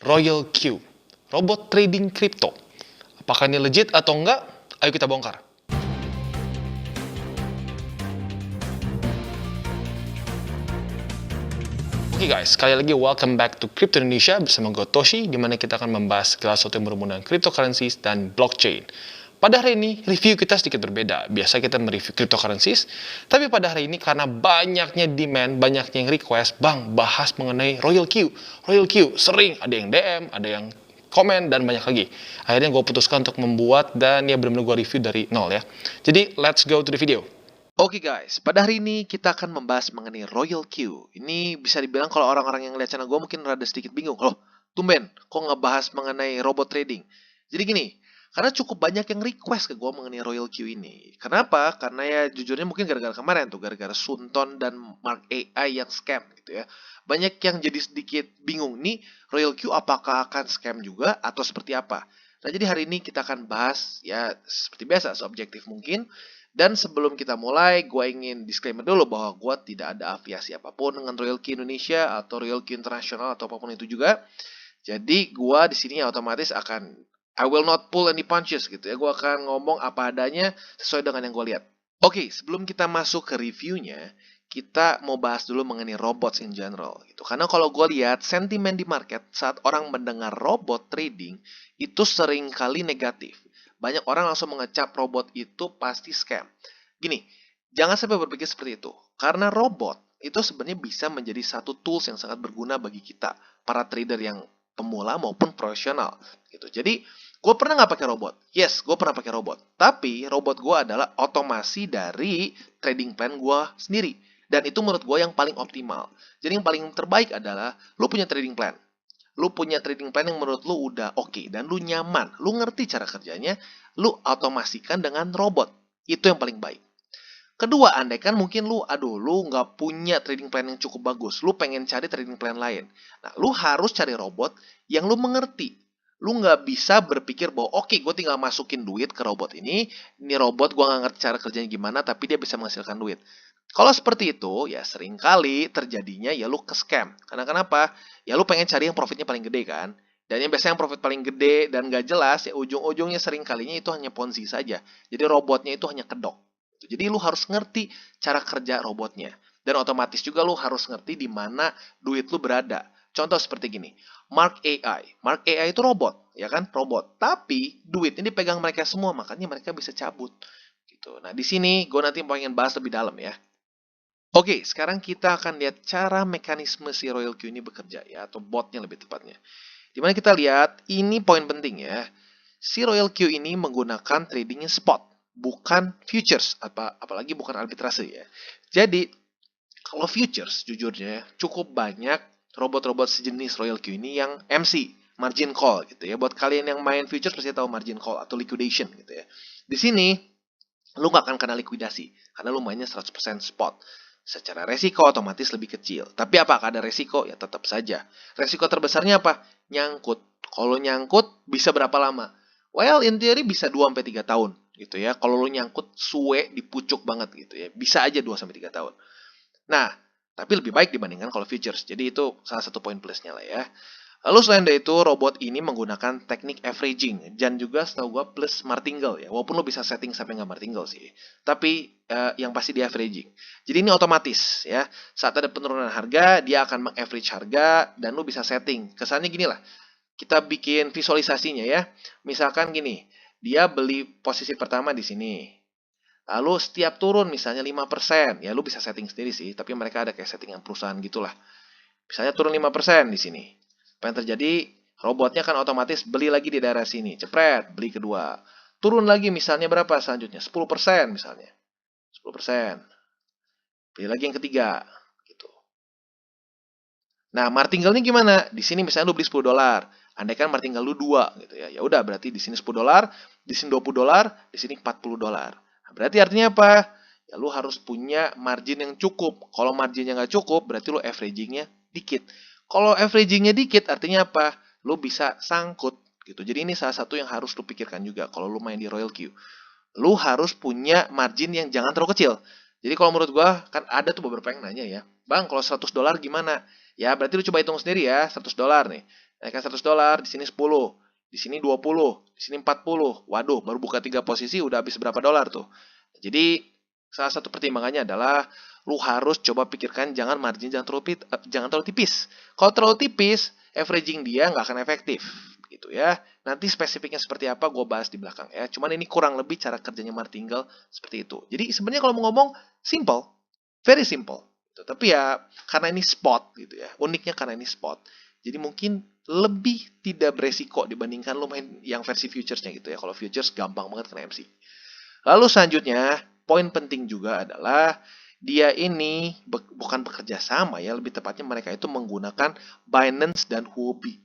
Royal Q, robot trading kripto. Apakah ini legit atau enggak? Ayo kita bongkar. Oke guys, sekali lagi welcome back to Crypto Indonesia bersama gue Toshi, di mana kita akan membahas segala sesuatu yang berhubungan dengan cryptocurrencies dan blockchain. Pada hari ini, review kita sedikit berbeda. Biasa kita mereview cryptocurrencies, tapi pada hari ini karena banyaknya demand, banyaknya yang request, bang, bahas mengenai Royal Q. Royal Q, sering ada yang DM, ada yang komen, dan banyak lagi. Akhirnya gue putuskan untuk membuat, dan ya benar-benar gue review dari nol ya. Jadi, let's go to the video. Oke guys, pada hari ini kita akan membahas mengenai Royal Q. Ini bisa dibilang kalau orang-orang yang lihat channel gue mungkin rada sedikit bingung. Loh, tumben, kok ngebahas mengenai robot trading? Jadi gini, karena cukup banyak yang request ke gue mengenai Royal Q ini. Kenapa? Karena ya jujurnya mungkin gara-gara kemarin tuh, gara-gara Sunton dan Mark AI yang scam gitu ya. Banyak yang jadi sedikit bingung nih, Royal Q apakah akan scam juga atau seperti apa? Nah, jadi hari ini kita akan bahas ya seperti biasa, seobjektif mungkin. Dan sebelum kita mulai, gue ingin disclaimer dulu bahwa gue tidak ada afiliasi apapun dengan Royal Q Indonesia atau Royal Q International atau apapun itu juga. Jadi gue di sini otomatis I will not pull any punches gitu ya. Gue akan ngomong apa adanya sesuai dengan yang gue lihat. Oke, sebelum kita masuk ke reviewnya, kita mau bahas dulu mengenai robots in general gitu. Karena kalau gue lihat sentimen di market saat orang mendengar robot trading itu sering kali negatif. Banyak orang langsung mengecap robot itu pasti scam. Gini, jangan sampai berpikir seperti itu. Karena robot itu sebenarnya bisa menjadi satu tools yang sangat berguna bagi kita, para trader yang pemula maupun profesional gitu. Jadi, gue pernah nggak pakai robot? Yes, gue pernah pakai robot. Tapi robot gue adalah otomasi dari trading plan gue sendiri. Dan itu menurut gue yang paling optimal. Jadi yang paling terbaik adalah lo punya trading plan. Lu punya trading plan yang menurut lu udah oke dan lu nyaman, lu ngerti cara kerjanya, lu otomasikan dengan robot. Itu yang paling baik. Kedua, andai kan mungkin lu nggak punya trading plan yang cukup bagus, lu pengen cari trading plan lain. Nah, lu harus cari robot yang lu mengerti. Lu nggak bisa berpikir bahwa oke, gue tinggal masukin duit ke robot ini robot gue nggak ngerti cara kerjanya gimana, tapi dia bisa menghasilkan duit. Kalau seperti itu, ya seringkali terjadinya ya lu ke scam. Karena kenapa? Ya lu pengen cari yang profitnya paling gede kan? Dan yang biasanya yang profit paling gede dan gak jelas, ya ujung-ujungnya sering kalinya itu hanya ponzi saja. Jadi robotnya itu hanya kedok. Jadi lu harus ngerti cara kerja robotnya. Dan otomatis juga lu harus ngerti di mana duit lu berada. Contoh seperti gini, Mark AI. Mark AI itu robot, ya kan? Robot. Tapi duit ini dipegang mereka semua, makanya mereka bisa cabut. Gitu. Nah, di sini gue nanti pengen bahas lebih dalam ya. Oke, sekarang kita akan lihat cara mekanisme si Royal Q ini bekerja ya, atau botnya lebih tepatnya. Dimana kita lihat, ini poin penting ya. Si Royal Q ini menggunakan tradingnya spot, bukan futures, apalagi bukan arbitrase ya. Jadi, kalau futures, jujurnya cukup banyak robot-robot sejenis Royal Q ini yang MC, margin call gitu ya. Buat kalian yang main futures pasti tahu margin call atau liquidation gitu ya. Di sini, lu nggak akan kena likuidasi, karena lu mainnya 100% spot. Secara resiko otomatis lebih kecil. Tapi apakah ada resiko? Ya tetap saja. Resiko terbesarnya apa? Nyangkut. Kalau nyangkut bisa berapa lama? Well, in theory bisa 2-3 tahun gitu ya. Kalau lo nyangkut suwe di pucuk banget gitu ya. Bisa aja 2-3 tahun. Nah, tapi lebih baik dibandingkan kalau futures. Jadi itu salah satu poin plusnya lah ya. Lalu selain dari itu, robot ini menggunakan teknik averaging dan juga setahu gue plus martingale ya. Walaupun lo bisa setting sampai nggak martingale sih. Tapi yang pasti dia averaging. Jadi ini otomatis ya. Saat ada penurunan harga, dia akan meng-average harga dan lo bisa setting. Kesannya gini lah. Kita bikin visualisasinya ya. Misalkan gini, dia beli posisi pertama di sini. Lalu setiap turun misalnya 5%, ya lu bisa setting sendiri sih, tapi mereka ada kayak settingan perusahaan gitulah. Misalnya turun 5% di sini. Apa yang terjadi? Robotnya kan otomatis beli lagi di daerah sini. Cepret, beli kedua. Turun lagi misalnya berapa selanjutnya? 10% misalnya. 10%. Beli lagi yang ketiga. Gitu. Nah, martingale-nya gimana? Di sini misalnya lu beli $10. Andaikan martingale lu 2 gitu ya. Ya udah berarti di sini $10, di sini $20, di sini $40. Nah, berarti artinya apa? Ya lu harus punya margin yang cukup. Kalau marginnya nggak cukup, berarti lu averagingnya dikit. Kalau averagingnya dikit, artinya apa? Lu bisa sangkut gitu. Jadi ini salah satu yang harus lu pikirkan juga kalau lu main di Royal Q. Lu harus punya margin yang jangan terlalu kecil. Jadi kalau menurut gua, kan ada tuh beberapa yang nanya ya, Bang, kalau $100 gimana? Ya berarti lu coba hitung sendiri ya, $100 nih. naikkan $100, di sini 10, di sini 20, di sini 40. Waduh, baru buka 3 posisi udah habis berapa dolar tuh. Jadi salah satu pertimbangannya adalah lu harus coba pikirkan jangan margin jangan terlalu tipis. Kalau terlalu tipis, averaging dia nggak akan efektif gitu ya. Nanti spesifiknya seperti apa gue bahas di belakang ya. Cuman ini kurang lebih cara kerjanya martingale seperti itu. Jadi sebenarnya kalau mau ngomong simple, very simple. Gitu. Tapi ya karena ini spot gitu ya. Uniknya karena ini spot. Jadi mungkin lebih tidak beresiko dibandingkan lo main yang versi futuresnya gitu ya. Kalau futures gampang banget kena MC. Lalu selanjutnya, poin penting juga adalah dia ini bukan bekerja sama ya, lebih tepatnya mereka itu menggunakan Binance dan Huobi.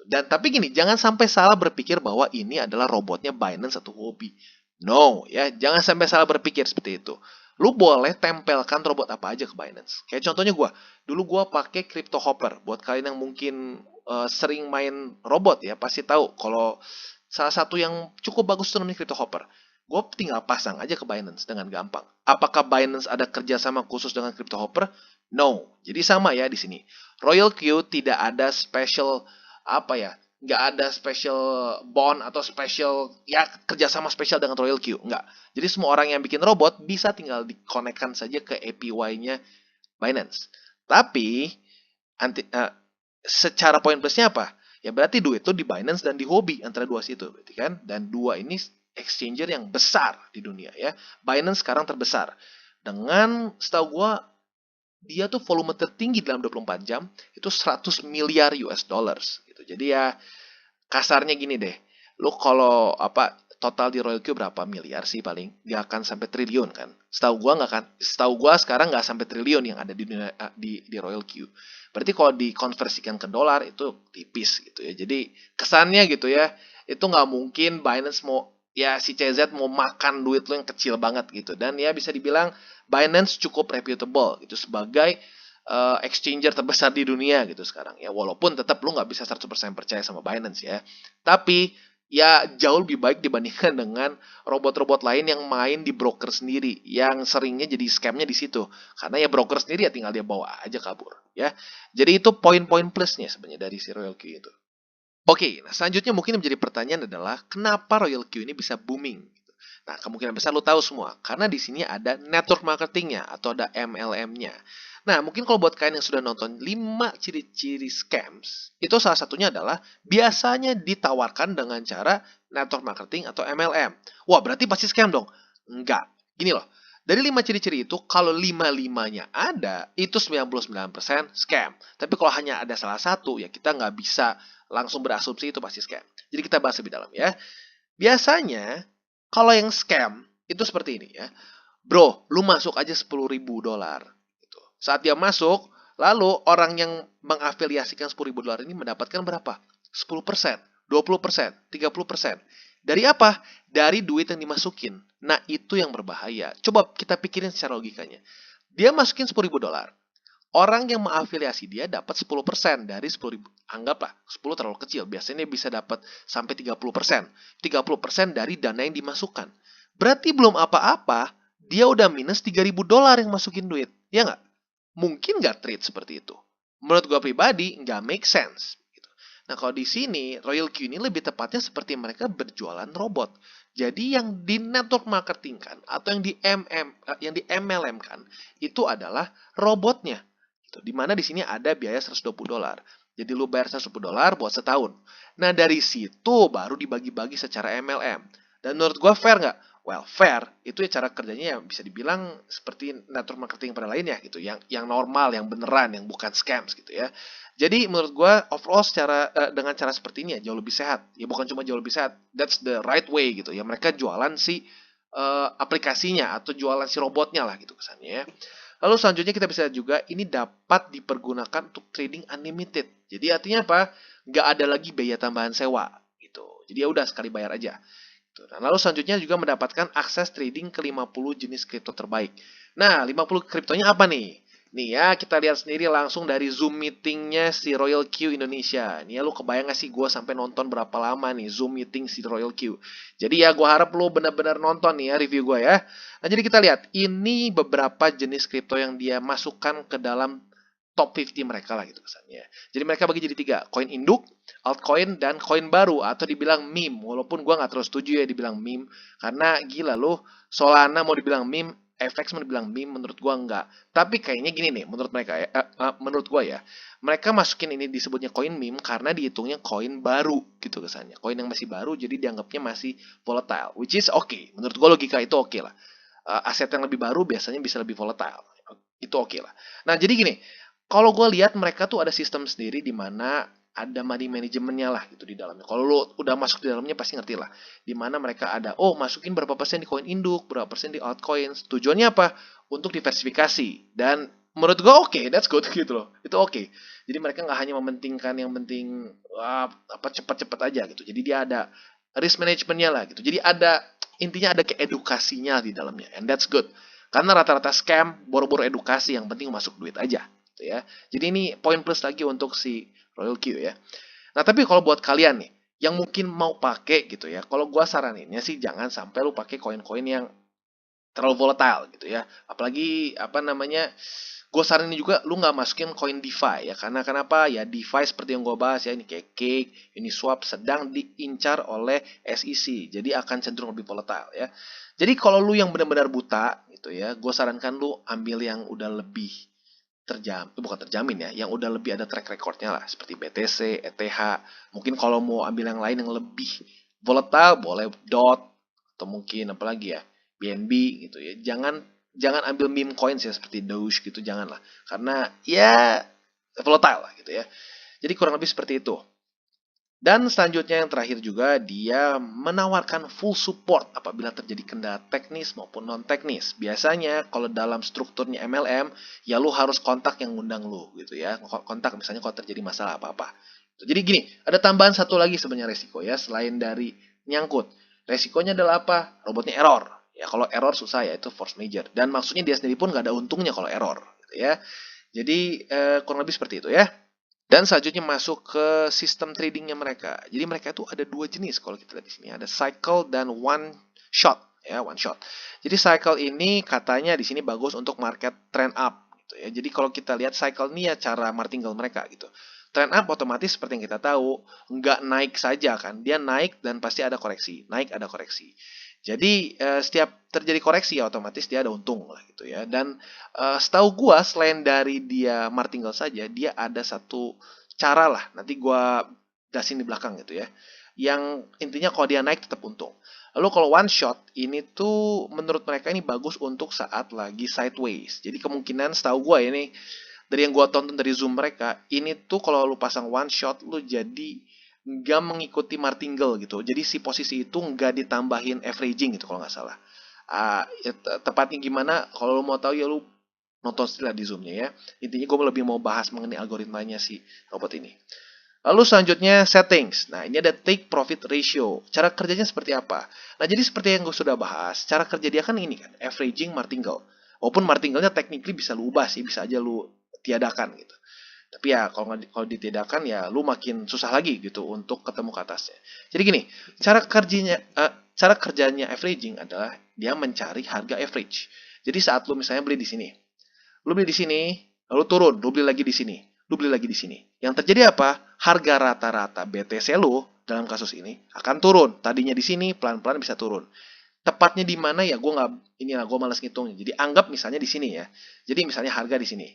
Dan tapi gini, jangan sampai salah berpikir bahwa ini adalah robotnya Binance atau Huobi. No, ya, jangan sampai salah berpikir seperti itu. Lu boleh tempelkan robot apa aja ke Binance. Kayak contohnya dulu gue pakai Crypto Hopper. Buat kalian yang mungkin sering main robot ya, pasti tahu kalau salah satu yang cukup bagus itu namanya Crypto Hopper. Gue tinggal pasang aja ke Binance dengan gampang. Apakah Binance ada kerjasama khusus dengan Crypto Hopper? No. Jadi sama ya di sini. Royal Q tidak ada special apa ya? Nggak ada special bond atau special ya kerjasama spesial dengan Royal Q. Nggak. Jadi semua orang yang bikin robot bisa tinggal dikonekkan saja ke APY-nya Binance. Tapi secara poin plusnya apa? Ya berarti duit itu di Binance dan di Huobi antara dua situ, berarti kan? Dan dua ini exchanger yang besar di dunia ya. Binance sekarang terbesar dengan setahu gua dia tuh volume tertinggi dalam 24 jam itu 100 miliar US dollars gitu. Jadi ya kasarnya gini deh. Lu kalau total di Royal Q berapa miliar sih paling? Nggak akan sampai triliun kan? Setahu gua nggak kan? Setahu gua sekarang nggak sampai triliun yang ada di Royal Q. Berarti kalau dikonversikan ke dolar itu tipis gitu ya. Jadi kesannya gitu ya, itu nggak mungkin Binance mau ya si CZ mau makan duit lo yang kecil banget gitu. Dan ya bisa dibilang Binance cukup reputable gitu sebagai exchanger terbesar di dunia gitu sekarang ya. Walaupun tetap lu nggak bisa 100% percaya sama Binance ya. Tapi ya jauh lebih baik dibandingkan dengan robot-robot lain yang main di broker sendiri yang seringnya jadi scamnya di situ karena ya broker sendiri ya tinggal dia bawa aja kabur ya. Jadi itu poin-poin plusnya sebenarnya dari si Royal Q itu. Oke, nah selanjutnya mungkin menjadi pertanyaan adalah kenapa Royal Q ini bisa booming? Nah, kemungkinan besar lo tahu semua karena di sini ada network marketingnya atau ada MLM-nya. Nah, mungkin kalau buat kalian yang sudah nonton 5 ciri-ciri scams, itu salah satunya adalah biasanya ditawarkan dengan cara network marketing atau MLM. Wah, berarti pasti scam dong? Enggak. Gini loh, dari 5 ciri-ciri itu, kalau 5-5-nya ada, itu 99% scam. Tapi kalau hanya ada salah satu, ya kita nggak bisa langsung berasumsi itu pasti scam. Jadi kita bahas lebih dalam ya. Biasanya, kalau yang scam, itu seperti ini ya. Bro, lu masuk aja $10.000. Gitu. Saat dia masuk, lalu orang yang mengafiliasikan $10.000 ini mendapatkan berapa? 10%, 20%, 30%. Dari apa? Dari duit yang dimasukin. Nah, itu yang berbahaya. Coba kita pikirin secara logikanya. Dia masukin $10.000. Orang yang mengafiliasi dia dapat 10% dari 10.000. Anggaplah 10 terlalu kecil. Biasanya bisa dapat sampai 30%. 30% dari dana yang dimasukkan. Berarti belum apa-apa, dia udah minus $3.000 yang masukin duit. Ya nggak? Mungkin nggak trade seperti itu. Menurut gue pribadi, nggak make sense. Gitu. Nah, kalau di sini, Royal Q ini lebih tepatnya seperti mereka berjualan robot. Jadi yang di network marketing kan, atau yang di MLM kan, itu adalah robotnya. Gitu. Dimana di sini ada biaya $120. Jadi lu bayar $120 buat setahun. Nah, dari situ baru dibagi-bagi secara MLM. Dan menurut gue fair nggak? Well, fair itu ya cara kerjanya yang bisa dibilang seperti network marketing pada lainnya gitu, yang normal, yang beneran, yang bukan scams gitu ya. Jadi menurut gue overall dengan cara seperti ini ya jauh lebih sehat. Ya bukan cuma jauh lebih sehat, that's the right way gitu ya. Mereka jualan si aplikasinya atau jualan si robotnya lah gitu kesannya ya. Lalu selanjutnya kita bisa lihat juga ini dapat dipergunakan untuk trading unlimited. Jadi artinya apa? Nggak ada lagi biaya tambahan sewa gitu. Jadi ya udah sekali bayar aja. Nah, lalu selanjutnya juga mendapatkan akses trading ke 50 jenis kripto terbaik. Nah, 50 kriptonya apa nih? Nih ya, kita lihat sendiri langsung dari Zoom meetingnya si Royal Q Indonesia. Nih ya, lu kebayang gak sih gue sampai nonton berapa lama nih Zoom meeting si Royal Q. Jadi ya, gue harap lu benar-benar nonton nih ya review gue ya. Nah, jadi kita lihat, ini beberapa jenis kripto yang dia masukkan ke dalam top 50 mereka lah gitu kesannya. Jadi mereka bagi jadi 3, koin induk, altcoin, dan koin baru atau dibilang meme. Walaupun gua nggak terlalu setuju ya dibilang meme, karena gila loh, Solana mau dibilang meme, FX mau dibilang meme, menurut gua enggak. Tapi kayaknya gini nih, menurut mereka ya, menurut gua ya, mereka masukin ini disebutnya koin meme karena dihitungnya koin baru gitu kesannya. Koin yang masih baru jadi dianggapnya masih volatile, which is okay. Menurut gua logika itu oke lah. Aset yang lebih baru biasanya bisa lebih volatile. Itu oke lah. Nah, jadi gini, kalau gue lihat mereka tuh ada sistem sendiri di mana ada money manajemennya lah gitu di dalamnya. Kalau lo udah masuk di dalamnya pasti ngerti lah. Di mana mereka ada, oh masukin berapa persen di koin induk, berapa persen di altcoins. Tujuannya apa? Untuk diversifikasi. Dan menurut gue oke, that's good gitu loh. Itu oke. Jadi mereka nggak hanya mementingkan yang penting apa cepat-cepat aja gitu. Jadi dia ada risk manajemennya lah gitu. Jadi ada intinya ada keedukasinya di dalamnya. And that's good. Karena rata-rata scam, boro-boro edukasi, yang penting masuk duit aja. Gitu ya. Jadi ini poin plus lagi untuk si Royal Q ya. Nah tapi kalau buat kalian nih, yang mungkin mau pakai gitu ya, kalau gua saraninnya sih jangan sampai lu pakai koin-koin yang terlalu volatile gitu ya. Apalagi apa namanya, gue saranin juga lu nggak masukin koin DeFi ya. Karena kenapa? Ya DeFi seperti yang gue bahas ya, ini kayak Cake, Uniswap sedang diincar oleh SEC. Jadi akan cenderung lebih volatile ya. Jadi kalau lu yang benar-benar buta gitu ya, gue sarankan lu ambil yang udah lebih bukan terjamin ya, yang udah lebih ada track recordnya lah, seperti BTC, ETH. Mungkin kalau mau ambil yang lain yang lebih volatile, boleh DOT atau mungkin apalagi ya, BNB gitu ya. Jangan ambil meme coins ya seperti Doge gitu, janganlah. Karena ya volatile lah gitu ya. Jadi kurang lebih seperti itu. Dan selanjutnya yang terakhir juga, dia menawarkan full support apabila terjadi kendala teknis maupun non-teknis. Biasanya kalau dalam strukturnya MLM, ya lu harus kontak yang ngundang lu gitu ya. Kontak misalnya kalau terjadi masalah apa-apa. Jadi gini, ada tambahan satu lagi sebenarnya resiko ya, selain dari nyangkut. Resikonya adalah apa? Robotnya error. Ya kalau error susah ya, itu force major. Dan maksudnya dia sendiri pun nggak ada untungnya kalau error gitu ya. Jadi kurang lebih seperti itu ya. Dan selanjutnya masuk ke sistem tradingnya mereka. Jadi mereka itu ada dua jenis kalau kita lihat di sini. Ada cycle dan one shot. Ya, one shot. Jadi cycle ini katanya di sini bagus untuk market trend up. Gitu ya. Jadi kalau kita lihat cycle ini ya cara martingale mereka gitu. Trend up otomatis seperti yang kita tahu, nggak naik saja kan. Dia naik dan pasti ada koreksi. Naik ada koreksi. Jadi setiap terjadi koreksi ya otomatis dia ada untung lah gitu ya. Dan setahu gua selain dari dia martingale saja, dia ada satu cara lah. Nanti gua jelasin di belakang gitu ya. Yang intinya kalau dia naik tetap untung. Lalu kalau one shot ini tuh menurut mereka ini bagus untuk saat lagi sideways. Jadi kemungkinan setahu gua ini dari yang gua tonton dari Zoom mereka, ini tuh kalau lu pasang one shot lu jadi nggak mengikuti martingale gitu. Jadi si posisi itu nggak ditambahin averaging gitu kalau nggak salah. Ya, tepatnya gimana? Kalau lo mau tahu ya lu nonton setelah di zoomnya ya. Intinya gue lebih mau bahas mengenai algoritmanya si robot ini. Lalu selanjutnya settings. Nah ini ada take profit ratio. Cara kerjanya seperti apa? Nah jadi seperti yang gue sudah bahas, cara kerja dia kan ini kan, averaging martingale. Walaupun martingale-nya technically bisa lu ubah sih, bisa aja lu tiadakan gitu. Tapi ya kalau ditiadakan ya lu makin susah lagi gitu untuk ketemu ke atasnya. Jadi gini, cara kerjanya averaging adalah dia mencari harga average. Jadi saat lu misalnya beli di sini, lu beli di sini, lalu turun, lu beli lagi di sini, lu beli lagi di sini. Yang terjadi apa? Harga rata-rata BTC lu dalam kasus ini akan turun. Tadinya di sini pelan-pelan bisa turun. Tepatnya di mana ya gue nggak, inilah gue malas ngitungnya. Jadi anggap misalnya di sini ya. Jadi misalnya harga di sini.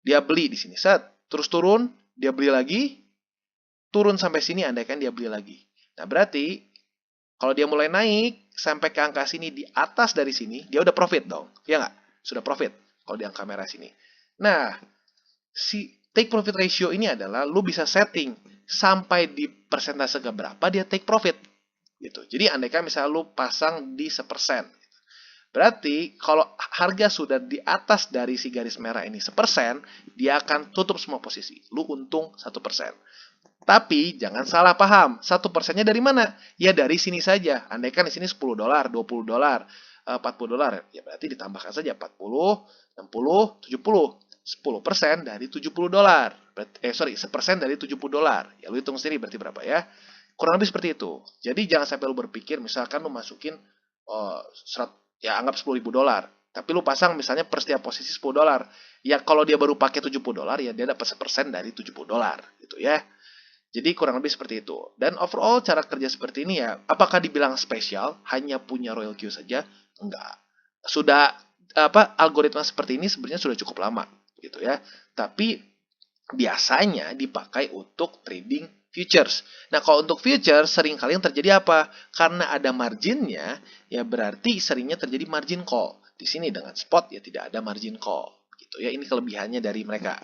Dia beli di sini, set, terus turun, dia beli lagi, turun sampai sini, andaikan dia beli lagi. Nah, berarti kalau dia mulai naik sampai ke angka sini di atas dari sini, dia udah profit dong. Ya nggak? Sudah profit kalau di angka merah sini. Nah, si take profit ratio ini adalah lu bisa setting sampai di persentase berapa dia take profit gitu. Jadi andaikan misalnya lu pasang di 1%. Berarti kalau harga sudah di atas dari si garis merah ini 1%, dia akan tutup semua posisi. Lu untung 1%. Tapi jangan salah paham, 1%-nya dari mana? Ya dari sini saja. Andaikan di sini $10, $20, $40, ya berarti ditambahkan saja 40, 60, 70. 10% dari $70. 1% dari $70. Ya lu hitung sendiri berarti berapa ya? Kurang lebih seperti itu. Jadi jangan sampai lu berpikir misalkan lu masukin ya anggap $10.000. Tapi lu pasang misalnya per setiap posisi $10. Ya kalau dia baru pakai $70 ya dia dapat 1% dari $70 gitu ya. Jadi kurang lebih seperti itu. Dan overall cara kerja seperti ini ya, apakah dibilang spesial hanya punya Royal Queue saja? Enggak. Sudah algoritma seperti ini sebenarnya sudah cukup lama gitu ya. Tapi biasanya dipakai untuk trading futures. Nah, kalau untuk futures seringkali yang terjadi apa? Karena ada marginnya, ya berarti seringnya terjadi margin call. Di sini dengan spot ya tidak ada margin call gitu ya. Ini kelebihannya dari mereka.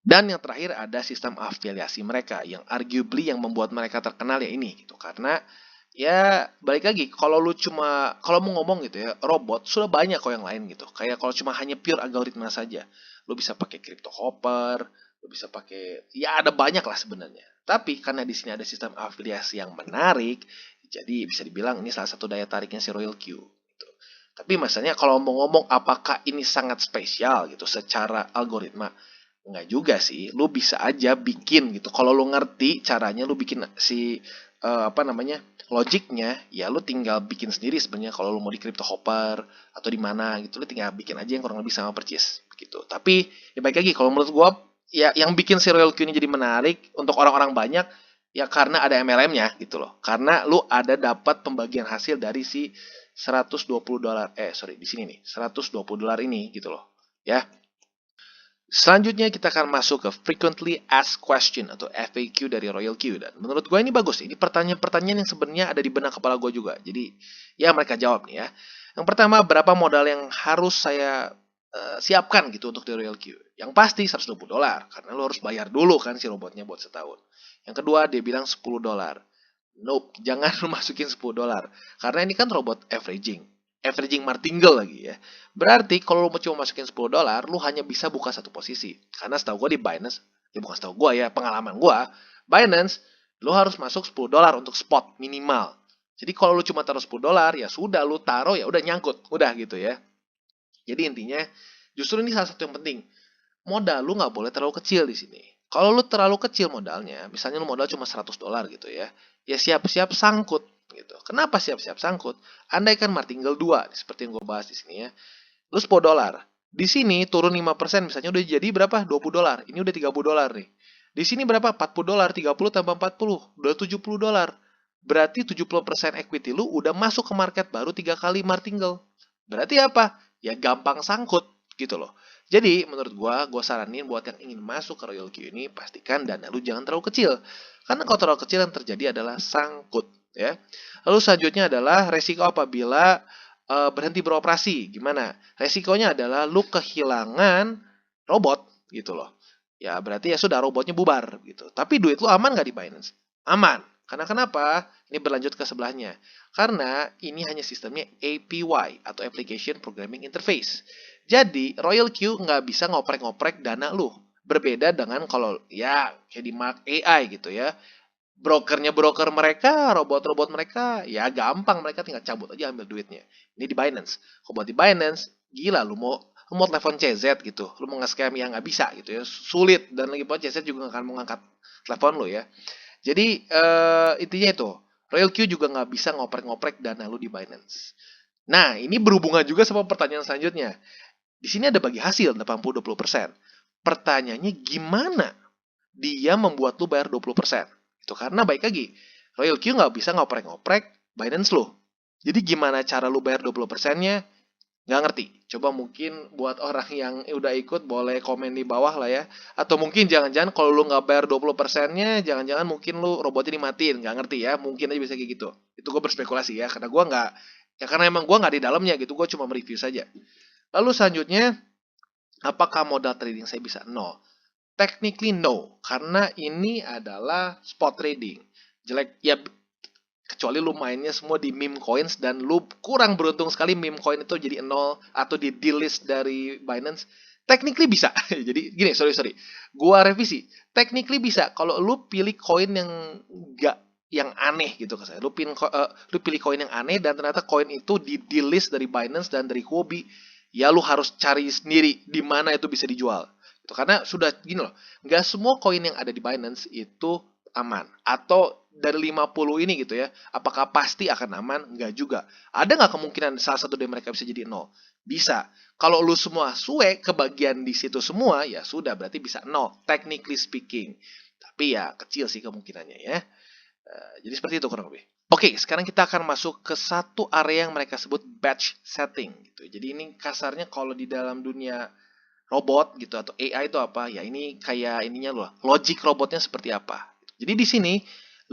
Dan yang terakhir ada sistem afiliasi mereka yang arguably yang membuat mereka terkenal ya ini gitu. Karena ya balik lagi kalau mau ngomong gitu ya, robot sudah banyak kok yang lain gitu. Kayak kalau cuma hanya pure algoritma saja, lu bisa pakai crypto hopper, lu bisa pakai ya ada banyak lah sebenarnya. Tapi karena di sini ada sistem afiliasi yang menarik, jadi bisa dibilang ini salah satu daya tariknya si Royal Q gitu. Tapi masalahnya kalau mau ngomong apakah ini sangat spesial gitu secara algoritma, enggak juga sih. Lu bisa aja bikin gitu. Kalau lu ngerti caranya, lu bikin si logiknya, ya lu tinggal bikin sendiri sebenarnya. Kalau lu mau di crypto hopper atau di mana gitu, lu tinggal bikin aja yang kurang lebih sama persis gitu. Tapi ya baik lagi kalau menurut gua ya yang bikin si Royal Q ini jadi menarik untuk orang-orang banyak ya karena ada MLM-nya gitu loh. Karena lu ada dapat pembagian hasil dari si $120 di sini nih, $120 ini gitu loh. Ya, selanjutnya kita akan masuk ke Frequently Asked Question atau FAQ dari Royal Q. Dan menurut gue ini bagus. Ini pertanyaan-pertanyaan yang sebenarnya ada di benak kepala gue juga. Jadi ya mereka jawab nih ya. Yang pertama, berapa modal yang harus saya siapkan gitu untuk di Royal Q? Yang pasti $120 karena lo harus bayar dulu kan si robotnya buat setahun. Yang kedua dia bilang $10. Nope, jangan lu masukin $10 karena ini kan robot averaging martingale lagi ya. Berarti kalau lu cuma masukin $10, lu hanya bisa buka satu posisi. Karena setahu gue di Binance, ya bukan setahu gue ya, pengalaman gue, Binance, lu harus masuk $10 untuk spot minimal. Jadi kalau lu cuma taruh $10, ya sudah lu taruh ya udah nyangkut, udah gitu ya. Jadi intinya, justru ini salah satu yang penting. Modal lu nggak boleh terlalu kecil di sini. Kalau lu terlalu kecil modalnya, misalnya lu modal cuma $100 gitu ya, ya siap-siap sangkut gitu. Kenapa siap-siap sangkut? Andaikan martingale 2 seperti yang gue bahas di sini ya. Lu $10. Di sini turun 5%, misalnya udah jadi berapa? $20. Ini udah $30 nih. Di sini berapa? $40. 30 tambah 40, udah $70. Berarti 70% equity lu udah masuk ke market baru 3 kali martingale. Berarti apa? Ya gampang sangkut gitu loh. Jadi menurut gua saranin buat yang ingin masuk ke Royal Q ini pastikan dana lu jangan terlalu kecil. Karena kalau terlalu kecil yang terjadi adalah sangkut ya. Lalu selanjutnya adalah resiko apabila berhenti beroperasi. Gimana? Resikonya adalah lu kehilangan robot gitu loh. Ya berarti ya sudah robotnya bubar gitu. Tapi duit lu aman nggak di Binance? Aman. Karena kenapa? Ini berlanjut ke sebelahnya. Karena ini hanya sistemnya API atau Application Programming Interface. Jadi Royal Q nggak bisa ngoprek-ngoprek dana lu. Berbeda dengan kalau ya kayak di Mark AI gitu ya. Broker mereka, robot-robot mereka, ya gampang mereka tinggal cabut aja ambil duitnya. Ini di Binance. Kalau buat di Binance, gila lu mau telepon CZ gitu, lu mau nge-scam yang nggak bisa gitu ya, sulit dan lagi pun CZ juga nggak akan mau ngangkat telepon lu ya. Jadi intinya itu, Royal Q juga nggak bisa ngoprek-ngoprek dana lu di Binance. Nah, ini berhubungan juga sama pertanyaan selanjutnya. Di sini ada bagi hasil 80-20%. Pertanyaannya gimana dia membuat lu bayar 20%? Itu karena baik lagi, Royal Q nggak bisa ngoprek-ngoprek Binance lo. Jadi gimana cara lu bayar 20%-nya? Nggak ngerti. Coba mungkin buat orang yang udah ikut boleh komen di bawah lah ya. Atau mungkin jangan-jangan kalau lu nggak bayar 20%-nya, jangan-jangan mungkin lu robotnya dimatiin. Nggak ngerti ya, mungkin aja bisa kayak gitu. Itu gue berspekulasi ya, karena gue nggak, ya karena emang gue nggak di dalamnya gitu, gue cuma mereview saja. Lalu selanjutnya, apakah modal trading saya bisa? No. Technically no, karena ini adalah spot trading. Jelek ya kecuali lu mainnya semua di meme coins dan lu kurang beruntung sekali meme coin itu jadi nol atau di delist dari Binance. Technically bisa. Jadi gini, sorry. Gua revisi. Technically bisa kalau lu pilih koin yang enggak yang aneh gitu kan. Lu pilih koin yang aneh dan ternyata koin itu di delist dari Binance dan dari Huobi, ya lu harus cari sendiri di mana itu bisa dijual. Itu karena sudah gini loh, nggak semua koin yang ada di Binance itu aman atau dari 50 ini gitu ya, apakah pasti akan aman? Enggak juga. Ada nggak kemungkinan salah satu dari mereka bisa jadi nol? Bisa. Kalau lu semua suwe kebagian di situ semua, ya sudah berarti bisa nol, technically speaking. Tapi ya kecil sih kemungkinannya ya. Jadi seperti itu kurang lebih. Oke, sekarang kita akan masuk ke satu area yang mereka sebut batch setting gitu. Jadi ini kasarnya kalau di dalam dunia robot gitu atau AI itu apa? Ya ini kayak ininya loh, logic robotnya seperti apa. Jadi di sini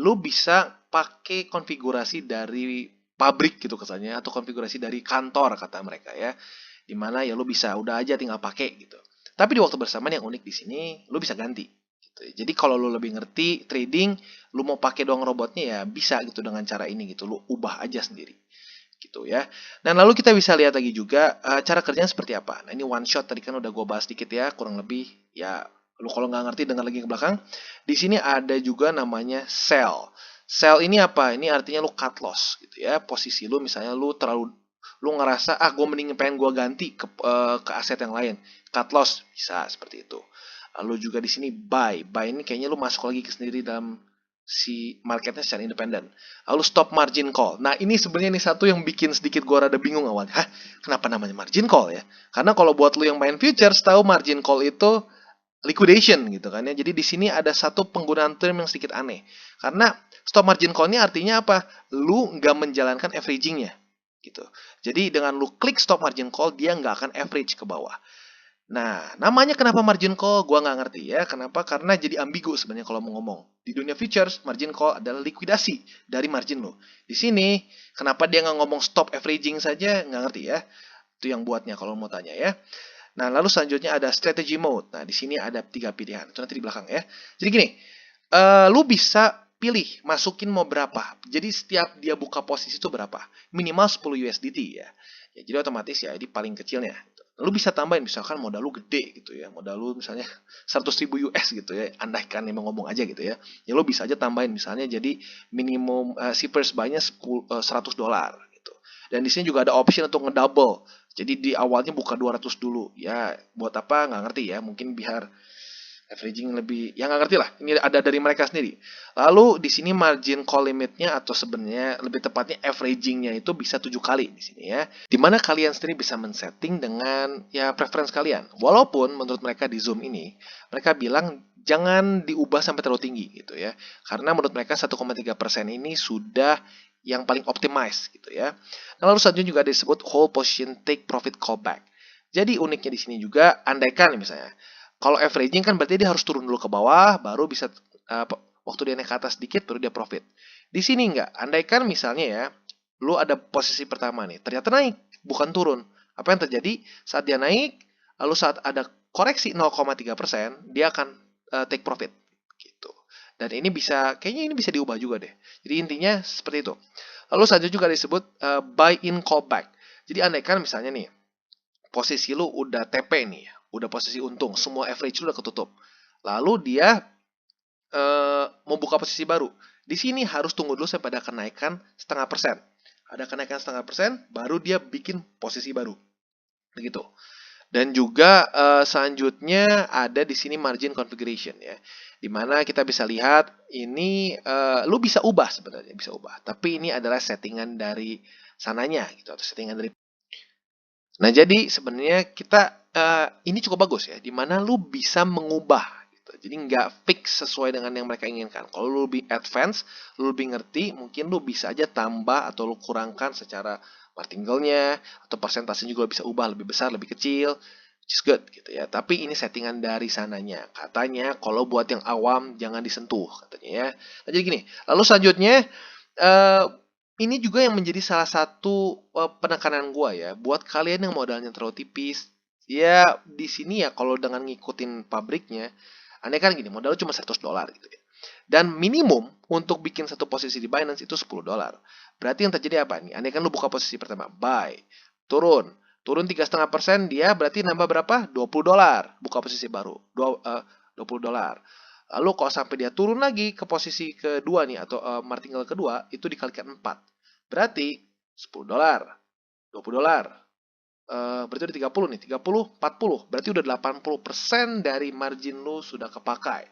lu bisa pakai konfigurasi dari pabrik gitu kesannya atau konfigurasi dari kantor kata mereka ya. Dimana ya lu bisa udah aja tinggal pakai gitu. Tapi di waktu bersamaan yang unik di sini lu bisa ganti gitu. Jadi kalau lu lebih ngerti trading, lu mau pakai doang robotnya ya bisa gitu dengan cara ini gitu. Lu ubah aja sendiri gitu ya. Dan lalu kita bisa lihat lagi juga cara kerjanya seperti apa. Nah ini one shot tadi kan udah gue bahas dikit ya, kurang lebih ya lu kalau nggak ngerti dengar lagi ke belakang. Di sini ada juga namanya sell. Sell ini apa? Ini artinya lu cut loss gitu ya. Posisi lu misalnya lu ngerasa gue mending pengen gue ganti ke aset yang lain. Cut loss bisa seperti itu. Lalu juga di sini buy. Buy ini kayaknya lu masuk lagi ke sendiri dalam si marketnya secara independen. Lalu stop margin call. Nah ini sebenarnya ini satu yang bikin sedikit gua rada bingung awalnya. Hah, kenapa namanya margin call ya? Karena kalau buat lu yang main futures tahu margin call itu liquidation gitu kan ya. Jadi di sini ada satu penggunaan term yang sedikit aneh. Karena stop margin call ini artinya apa? Lu nggak menjalankan averagingnya gitu. Jadi dengan lu klik stop margin call dia nggak akan average ke bawah. Nah, namanya kenapa margin call? Gua nggak ngerti ya. Kenapa? Karena jadi ambigu sebenarnya kalau mau ngomong. Di dunia futures, margin call adalah likuidasi dari margin lo. Di sini, kenapa dia nggak ngomong stop averaging saja? Nggak ngerti ya. Itu yang buatnya kalau mau tanya ya. Nah, lalu selanjutnya ada strategy mode. Nah, di sini ada 3 pilihan. Itu nanti di belakang ya. Jadi gini, lu bisa pilih masukin mau berapa. Jadi setiap dia buka posisi itu berapa. Minimal 10 USDT ya. Ya jadi otomatis ya ini paling kecilnya. Lu bisa tambahin misalkan modal lu gede gitu ya. Modal lu misalnya 100.000 US gitu ya. Andaikan emang ngomong aja gitu ya. Ya lu bisa aja tambahin misalnya jadi minimum si first buy-nya $100 gitu. Dan di sini juga ada option untuk ngedouble. Jadi di awalnya buka 200 dulu. Ya buat apa nggak ngerti ya. Mungkin biar averaging lebih, ya nggak ngerti lah. Ini ada dari mereka sendiri. Lalu di sini margin call limitnya atau sebenarnya lebih tepatnya averagingnya itu bisa 7 kali di sini ya. Dimana kalian sendiri bisa men-setting dengan ya preference kalian. Walaupun menurut mereka di Zoom ini, mereka bilang jangan diubah sampai terlalu tinggi gitu ya. Karena menurut mereka 1,3% ini sudah yang paling optimize gitu ya. Nah, lalu selanjutnya juga disebut whole position take profit callback. Jadi uniknya di sini juga andaikan misalnya kalau averaging kan berarti dia harus turun dulu ke bawah, baru bisa waktu dia naik ke atas sedikit, baru dia profit. Di sini enggak. Andaikan misalnya ya, lu ada posisi pertama nih, ternyata naik, bukan turun. Apa yang terjadi? Saat dia naik, lalu saat ada koreksi 0,3%, dia akan take profit. Gitu. Dan ini bisa, kayaknya ini bisa diubah juga deh. Jadi intinya seperti itu. Lalu selanjutnya juga disebut buy in callback. Jadi andaikan misalnya nih, posisi lu udah TP nih, udah posisi untung, semua average lu udah ketutup. Lalu dia mau buka posisi baru. Di sini harus tunggu dulu sampai ada kenaikan 0,5%. Ada kenaikan 0,5%, baru dia bikin posisi baru. Begitu. Dan juga selanjutnya ada di sini margin configuration ya. Dimana kita bisa lihat ini lu bisa ubah sebenarnya, bisa ubah. Tapi ini adalah settingan dari sananya gitu atau settingan dari. Nah, jadi sebenarnya kita ini cukup bagus ya, dimana lu bisa mengubah gitu. Jadi nggak fix sesuai dengan yang mereka inginkan. Kalau lu lebih advance, lu lebih ngerti, mungkin lu bisa aja tambah atau lu kurangkan secara martingale-nya atau persentase juga bisa ubah lebih besar, lebih kecil, which is good gitu ya. Tapi ini settingan dari sananya. Katanya kalau buat yang awam jangan disentuh katanya ya. Nah, jadi gini, lalu selanjutnya eh, ini juga yang menjadi salah satu penekanan gua ya, buat kalian yang modalnya terlalu tipis, ya di sini ya kalau dengan ngikutin pabriknya, aneh kan gini, modal cuma $100 gitu ya. Dan minimum untuk bikin satu posisi di Binance itu $10. Berarti yang terjadi apa nih? Aneh kan lu buka posisi pertama, buy, turun, turun 3,5% dia berarti nambah berapa? $20. Buka posisi baru, $20. Lalu kalau sampai dia turun lagi ke posisi kedua nih atau martingale kedua itu dikalikan 4. Berarti $10, $20. Berarti udah 30 nih, 30, 40. Berarti udah 80% dari margin lu sudah kepakai.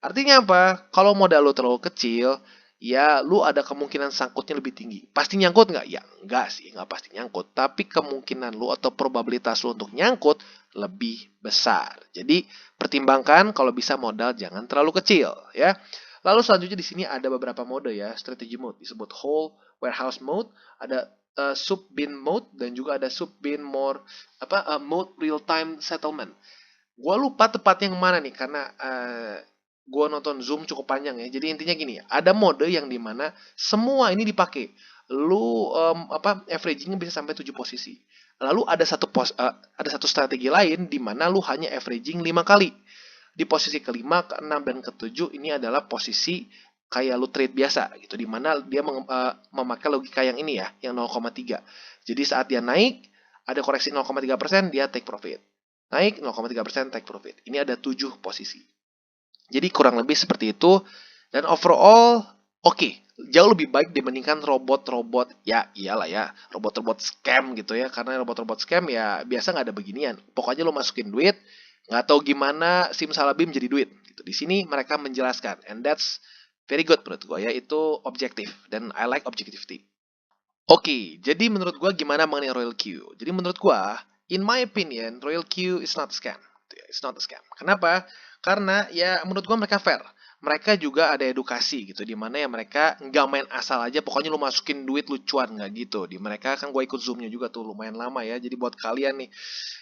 Artinya apa? Kalau modal lu terlalu kecil, ya lu ada kemungkinan sangkutnya lebih tinggi. Pasti nyangkut nggak? Ya enggak sih, nggak pasti nyangkut. Tapi kemungkinan lu atau probabilitas lu untuk nyangkut lebih besar. Jadi pertimbangkan kalau bisa modal jangan terlalu kecil ya. Lalu selanjutnya di sini ada beberapa mode ya, strategy mode disebut whole warehouse mode, ada sub bin mode dan juga ada sub bin mode real time settlement. Gua lupa tepatnya yang mana nih karena gua nonton Zoom cukup panjang ya. Jadi intinya gini, ada mode yang dimana semua ini dipakai. Lu averagingnya bisa sampai 7 posisi. Lalu ada satu strategi lain di mana lu hanya averaging 5 kali. Di posisi kelima, keenam, dan ketujuh ini adalah posisi kayak lu trade biasa gitu, di mana dia memakai logika yang ini ya, yang 0,3. Jadi saat dia naik, ada koreksi 0,3%, dia take profit. Naik 0,3% take profit. Ini ada 7 posisi. Jadi kurang lebih seperti itu. Dan overall, oke, jauh lebih baik dibandingkan robot-robot, ya iyalah ya, robot-robot scam gitu ya. Karena robot-robot scam ya biasa nggak ada beginian. Pokoknya lo masukin duit, nggak tahu gimana simsalabim jadi duit. Gitu. Di sini mereka menjelaskan, and that's very good menurut gue ya, itu objektif. Dan I like objectivity. Oke, jadi menurut gue gimana mengenai Royal Q? Jadi menurut gue, in my opinion, Royal Q is not a scam. It's not a scam. Kenapa? Karena ya menurut gue mereka fair. Mereka juga ada edukasi gitu, di mana ya mereka nggak main asal aja, pokoknya lu masukin duit lu cuan nggak gitu. Di mereka kan gue ikut zoomnya juga tuh lumayan lama ya. Jadi buat kalian nih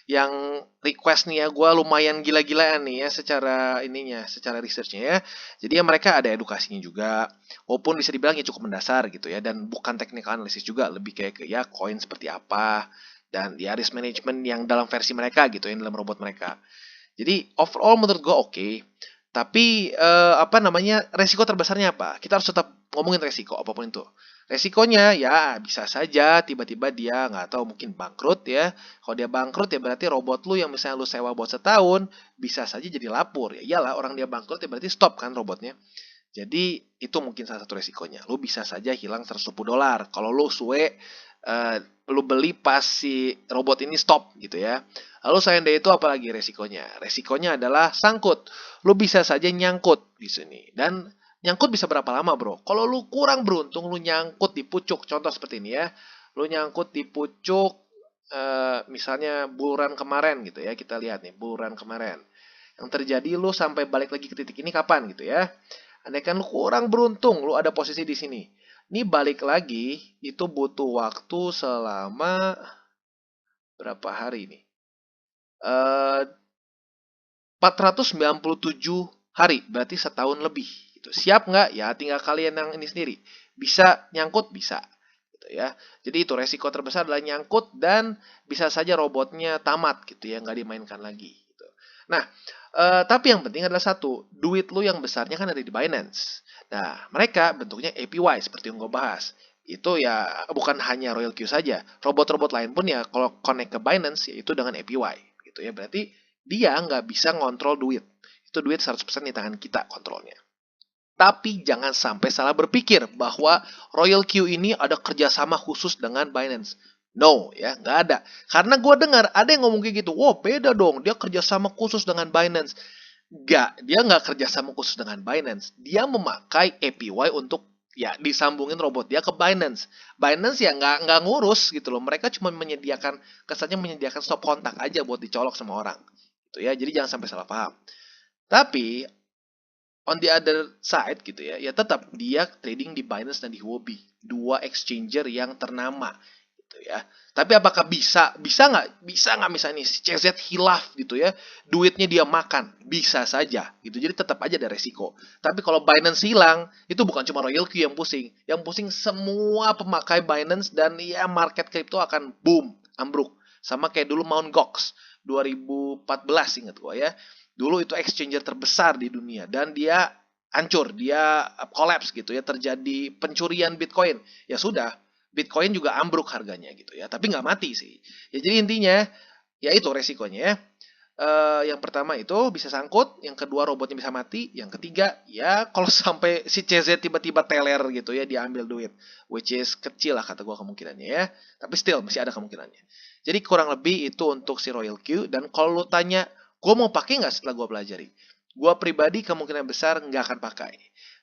yang request nih ya, gue lumayan gila-gilaan nih ya secara ininya, secara researchnya ya. Jadi ya mereka ada edukasinya juga, walaupun bisa dibilang ya cukup mendasar gitu ya, dan bukan technical analysis juga, lebih kayak ke ya koin seperti apa, dan ya risk management yang dalam versi mereka gitu, yang dalam robot mereka. Jadi overall menurut gue oke. Tapi resiko terbesarnya apa? Kita harus tetap ngomongin resiko apapun itu. Resikonya ya bisa saja tiba-tiba dia nggak tahu mungkin bangkrut ya. Kalau dia bangkrut ya berarti robot lu yang misalnya lu sewa buat setahun bisa saja jadi lapor. Ya iyalah, orang dia bangkrut ya berarti stop kan robotnya. Jadi itu mungkin salah satu resikonya. Lu bisa saja hilang $120 kalau lu suwe lu beli pas si robot ini stop gitu ya. Lalu selain dari itu apalagi resikonya? Resikonya adalah sangkut. Lu bisa saja nyangkut di sini. Dan nyangkut bisa berapa lama, bro? Kalau lu kurang beruntung, lu nyangkut di pucuk. Contoh seperti ini ya. Lu nyangkut di pucuk misalnya buluran kemarin gitu ya. Kita lihat nih, buluran kemarin. Yang terjadi lu sampai balik lagi ke titik ini kapan gitu ya. Andaikan lu kurang beruntung, lu ada posisi di sini. Ini balik lagi, itu butuh waktu selama berapa hari nih? 497 hari, berarti setahun lebih. Gitu. Siap nggak? Ya tinggal kalian yang ini sendiri. Bisa nyangkut? Bisa. Gitu ya. Jadi itu resiko terbesar adalah nyangkut dan bisa saja robotnya tamat gitu ya, nggak dimainkan lagi. Gitu. Nah, tapi yang penting adalah satu, duit lu yang besarnya kan ada di Binance. Nah, mereka bentuknya APY seperti yang gue bahas. Itu ya bukan hanya Royal Q saja. Robot-robot lain pun ya kalau connect ke Binance ya itu dengan APY. Gitu ya. Berarti dia nggak bisa ngontrol duit. Itu duit 100% di tangan kita kontrolnya. Tapi jangan sampai salah berpikir bahwa Royal Q ini ada kerjasama khusus dengan Binance. No, ya nggak ada. Karena gue dengar ada yang ngomong kayak gitu. Wow, beda dong. Dia kerjasama khusus dengan Binance. Dia nggak kerjasama khusus dengan Binance. Dia memakai APY untuk ya disambungin robot dia ke Binance. Binance ya nggak ngurus gitu loh. Mereka cuma menyediakan, kesannya menyediakan stop kontak aja buat dicolok sama orang. Gitu ya. Jadi jangan sampai salah paham. Tapi on the other side gitu ya, ya tetap dia trading di Binance dan di Huobi, dua exchanger yang ternama gitu ya. Tapi apakah bisa nggak? Bisa nggak misalnya si CZ hilaf gitu ya, duitnya dia makan? Bisa saja gitu. Jadi tetap aja ada resiko. Tapi kalau Binance hilang, itu bukan cuma Royal Q yang pusing semua pemakai Binance, dan ya market crypto akan boom, ambruk. Sama kayak dulu Mt. Gox 2014 ingat gua ya. Dulu itu exchanger terbesar di dunia dan dia hancur, dia collapse gitu ya, terjadi pencurian Bitcoin. Ya sudah, Bitcoin juga ambruk harganya gitu ya, tapi nggak mati sih. Ya jadi intinya ya itu resikonya ya. Yang pertama itu bisa sangkut, yang kedua robotnya bisa mati, yang ketiga ya kalau sampai si CZ tiba-tiba teler gitu ya, dia ambil duit, which is kecil lah kata gua kemungkinannya ya, tapi still masih ada kemungkinannya. Jadi kurang lebih itu untuk si Royal Q. Dan kalau lu tanya gue mau pakai nggak setelah gue pelajari, gue pribadi kemungkinan besar nggak akan pakai.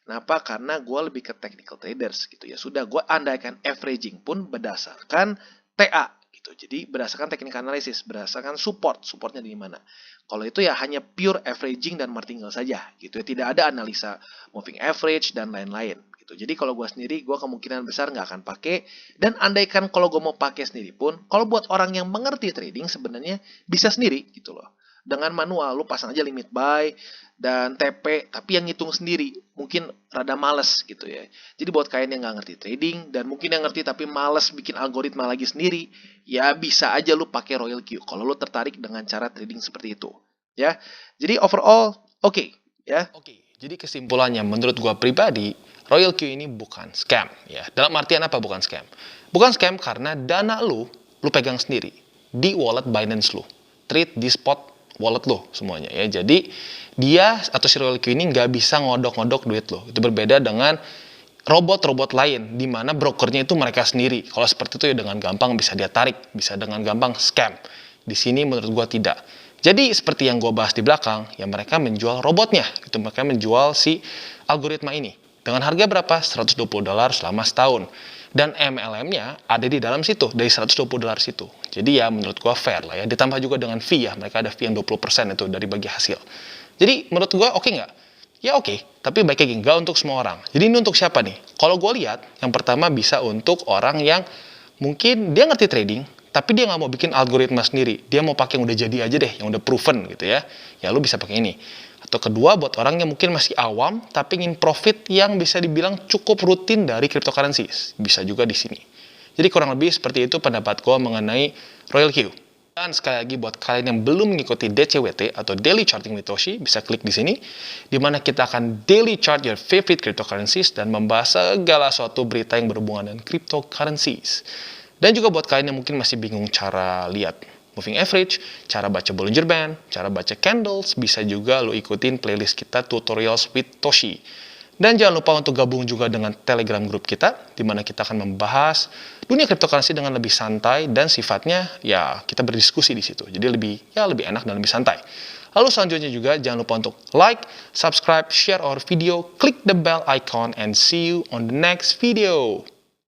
Kenapa? Karena gue lebih ke technical traders gitu ya. Sudah gue andaikan averaging pun berdasarkan TA gitu. Jadi berdasarkan technical analysis, berdasarkan supportnya di mana. Kalau itu ya hanya pure averaging dan martingale saja gitu ya. Tidak ada analisa moving average dan lain-lain gitu. Jadi kalau gue sendiri, gue kemungkinan besar nggak akan pakai. Dan andaikan kalau gue mau pakai sendiri pun, kalau buat orang yang mengerti trading sebenarnya bisa sendiri gitu loh. Dengan manual, lu pasang aja limit buy dan TP, tapi yang ngitung sendiri. Mungkin rada males gitu ya. Jadi buat kalian yang nggak ngerti trading, dan mungkin yang ngerti tapi males bikin algoritma lagi sendiri, ya bisa aja lu pakai Royal Q kalau lu tertarik dengan cara trading seperti itu. Ya, jadi overall, oke, ya. Oke, jadi kesimpulannya menurut gua pribadi, Royal Q ini bukan scam ya. Dalam artian apa bukan scam? Bukan scam karena dana lu pegang sendiri di wallet Binance lu. Trade di spot wallet lu semuanya ya. Jadi dia atau si Royal Q ini nggak bisa ngodok-ngodok duit lu. Itu berbeda dengan robot-robot lain di mana brokernya itu mereka sendiri. Kalau seperti itu ya dengan gampang bisa dia tarik, bisa dengan gampang scam. Di sini menurut gua tidak. Jadi seperti yang gue bahas di belakang, ya mereka menjual robotnya, itu mereka menjual si algoritma ini dengan harga berapa? $120 selama setahun. Dan MLM-nya ada di dalam situ, dari $120 situ. Jadi ya menurut gue fair lah ya. Ditambah juga dengan fee ya, mereka ada fee yang 20% itu dari bagi hasil. Jadi menurut gue oke nggak? Ya oke, tapi baik lagi nggak untuk semua orang. Jadi ini untuk siapa nih? Kalau gue lihat, yang pertama bisa untuk orang yang mungkin dia ngerti trading, tapi dia nggak mau bikin algoritma sendiri. Dia mau pakai yang udah jadi aja deh, yang udah proven gitu ya. Ya lu bisa pakai ini. Atau kedua buat orang yang mungkin masih awam, tapi ingin profit yang bisa dibilang cukup rutin dari cryptocurrency. Bisa juga di sini. Jadi kurang lebih seperti itu pendapat gue mengenai Royal Q. Dan sekali lagi buat kalian yang belum mengikuti DCWT atau Daily Charting with Toshi, bisa klik di sini, di mana kita akan daily chart your favorite cryptocurrencies dan membahas segala suatu berita yang berhubungan dengan cryptocurrencies. Dan juga buat kalian yang mungkin masih bingung cara lihat moving average, cara baca Bollinger Band, cara baca candles, bisa juga lo ikutin playlist kita Tutorials with Toshi. Dan jangan lupa untuk gabung juga dengan Telegram group kita, di mana kita akan membahas dunia cryptocurrency dengan lebih santai dan sifatnya ya kita berdiskusi di situ. Jadi lebih enak dan lebih santai. Lalu selanjutnya juga jangan lupa untuk like, subscribe, share our video, click the bell icon, and see you on the next video.